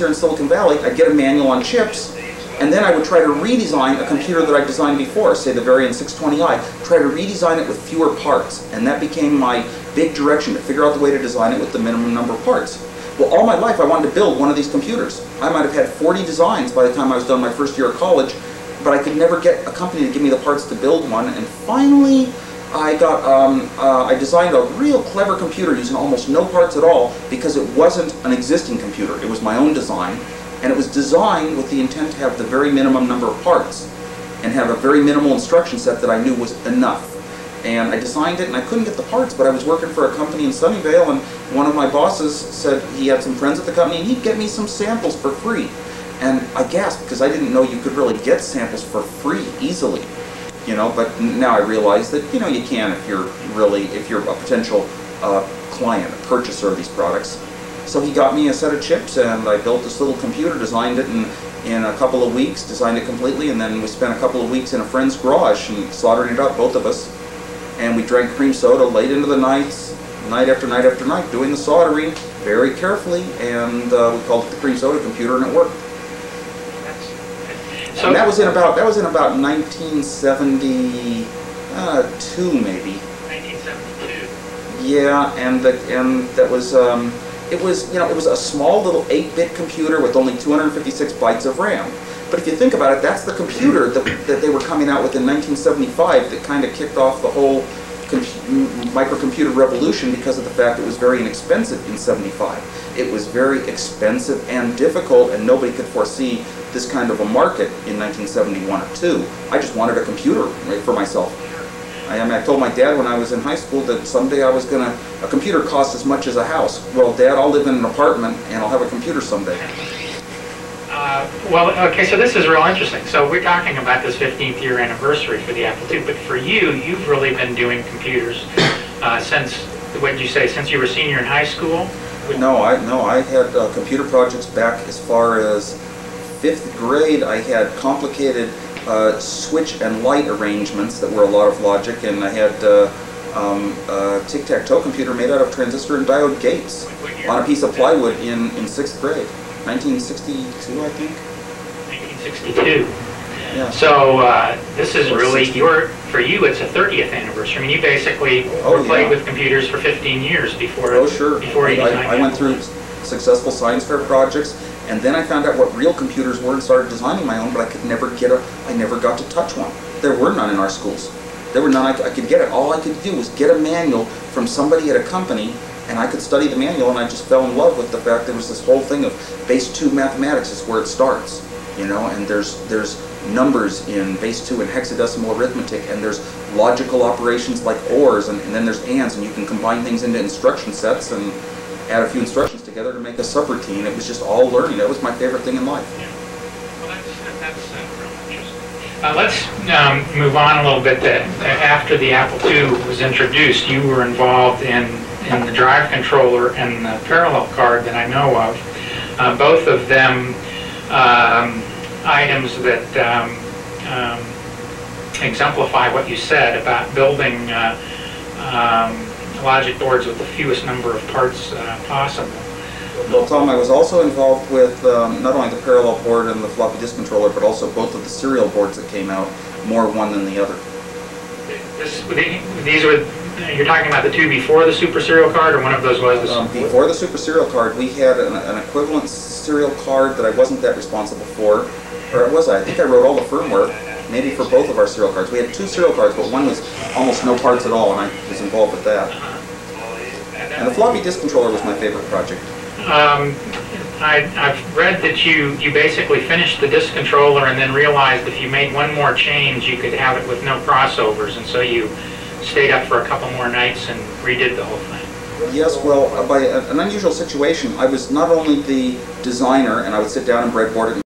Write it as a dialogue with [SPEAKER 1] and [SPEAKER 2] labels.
[SPEAKER 1] here in Silicon Valley, I'd get a manual on chips, and then I would try to redesign a computer that I designed before, say the Variant 620i, try to redesign it with fewer parts, and that became my big direction, to figure out the way to design it with the minimum number of parts. Well, all my life I wanted to build one of these computers. I might have had 40 designs by the time I was done my first year of college, but I could never get a company to give me the parts to build one, and finally I designed a real clever computer using almost no parts at all, because it wasn't an existing computer. It was my own design, and it was designed with the intent to have the very minimum number of parts and have a very minimal instruction set that I knew was enough. And I designed it, and I couldn't get the parts, but I was working for a company in Sunnyvale, and one of my bosses said he had some friends at the company and he'd get me some samples for free. And I gasped, because I didn't know you could really get samples for free easily. You know, but now I realize that, you know, you can if you're a potential client, a purchaser of these products. So he got me a set of chips, and I built this little computer, designed it in a couple of weeks, designed it completely, and then we spent a couple of weeks in a friend's garage and soldering it up, both of us. And we drank cream soda late into the nights, night after night after night, doing the soldering very carefully, and we called it the cream soda computer, and it worked. So and that was in about 1972 maybe.
[SPEAKER 2] 1972.
[SPEAKER 1] Yeah, and that was it was a small little 8-bit computer with only 256 bytes of RAM. But if you think about it, that's the computer that they were coming out with in 1975 that kind of kicked off the whole microcomputer revolution, because of the fact it was very inexpensive in '75. It was very expensive and difficult, and nobody could foresee this kind of a market in 1971 or 2. I just wanted a computer for myself. I told my dad when I was in high school that someday a computer costs as much as a house. Well, Dad, I'll live in an apartment and I'll have a computer someday.
[SPEAKER 2] Well, okay, so this is real interesting. So we're talking about this 15th year anniversary for the Apple II, but for you, you've really been doing computers since, what did you say, since you were a senior in high school?
[SPEAKER 1] No, I had computer projects back as far as 5th grade. I had complicated switch and light arrangements that were a lot of logic, and I had a tic-tac-toe computer made out of transistor and diode gates on a piece of plywood in 6th grade. 1962, I think.
[SPEAKER 2] 1962.
[SPEAKER 1] Yeah.
[SPEAKER 2] So this is really for you. It's a 30th anniversary. I mean, you basically played with computers for 15 years before.
[SPEAKER 1] Oh, sure.
[SPEAKER 2] Before
[SPEAKER 1] I went through successful science fair projects, and then I found out what real computers were and started designing my own. But I could never I never got to touch one. There were none in our schools. There were none. I could get it. All I could do was get a manual from somebody at a company, and I could study the manual, and I just fell in love with the fact there was this whole thing of base 2 mathematics is where it starts, you know, and there's numbers in base 2 and hexadecimal arithmetic, and there's logical operations like ORs, and then there's ANDs, and you can combine things into instruction sets and add a few instructions together to make a subroutine. It was just all learning. That was my favorite thing in life.
[SPEAKER 2] Yeah. Well, that's real interesting. Let's move on a little bit. After the Apple II was introduced, you were involved in the drive controller and the parallel card that I know of. Both of them items that exemplify what you said about building logic boards with the fewest number of parts possible.
[SPEAKER 1] Well, Tom, I was also involved with not only the parallel board and the floppy disk controller, but also both of the serial boards that came out, more one than the other.
[SPEAKER 2] These were, you're talking about the two before the Super Serial Card, or one of those was the
[SPEAKER 1] before the Super Serial Card, we had an equivalent serial card that I wasn't that responsible for, or was I? I think I wrote all the firmware, maybe for both of our serial cards. We had 2 serial cards, but one was almost no parts at all, and I was involved with that. And the floppy disk controller was my favorite project.
[SPEAKER 2] I've read that you basically finished the disk controller and then realized if you made one more change, you could have it with no crossovers, and so you stayed up for a couple more nights and redid the whole thing.
[SPEAKER 1] Yes, well, by an unusual situation, I was not only the designer, and I would sit down and breadboard it